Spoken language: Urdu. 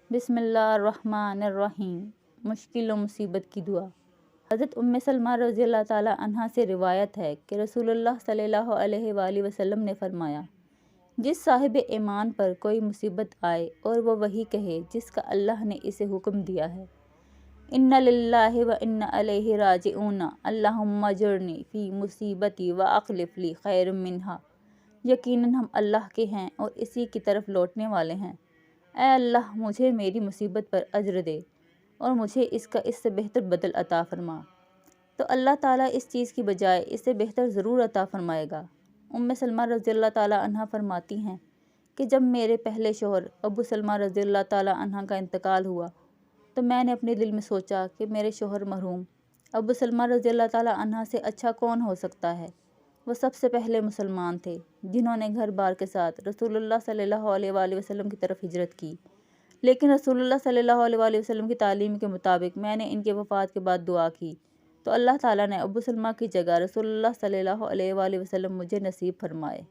بسم اللہ الرحمن الرحیم۔ مشکل و مصیبت کی دعا۔ حضرت سلمہ رضی اللہ تعالیٰ عنہا سے روایت ہے کہ رسول اللہ صلی اللہ علیہ وآلہ وسلم نے فرمایا، جس صاحب ایمان پر کوئی مصیبت آئے اور وہ وہی کہے جس کا اللہ نے اسے حکم دیا ہے، اِنَّ لِلَّهِ وَإِنَّ إِلَيْهِ رَاجِعُونَ، اللہم اجرنی فی مصیبتی وَأَخْلِفْ لِی خَیْرًا مِنْہَا، یقیناً ہم اللہ کے ہیں اور اسی کی طرف لوٹنے والے ہیں۔ اے اللہ، مجھے میری مصیبت پر اجر دے اور مجھے اس سے بہتر بدل عطا فرما۔ تو اللہ تعالیٰ اس چیز کی بجائے اس سے بہتر ضرور عطا فرمائے گا۔ سلمہ رضی اللہ تعالیٰ عنہا فرماتی ہیں کہ جب میرے پہلے شوہر ابو سلمہ رضی اللہ تعالیٰ عنہ کا انتقال ہوا تو میں نے اپنے دل میں سوچا کہ میرے شوہر مرحوم ابو سلمہ رضی اللہ تعالیٰ عنہ سے اچھا کون ہو سکتا ہے۔ وہ سب سے پہلے مسلمان تھے جنہوں نے گھر بار کے ساتھ رسول اللہ صلی اللہ علیہ وآلہ وسلم کی طرف ہجرت کی، لیکن رسول اللہ صلی اللہ علیہ وآلہ وسلم کی تعلیم کے مطابق میں نے ان کے وفات کے بعد دعا کی تو اللہ تعالیٰ نے ابو سلمہ کی جگہ رسول اللہ صلی اللہ علیہ وآلہ وسلم مجھے نصیب فرمائے۔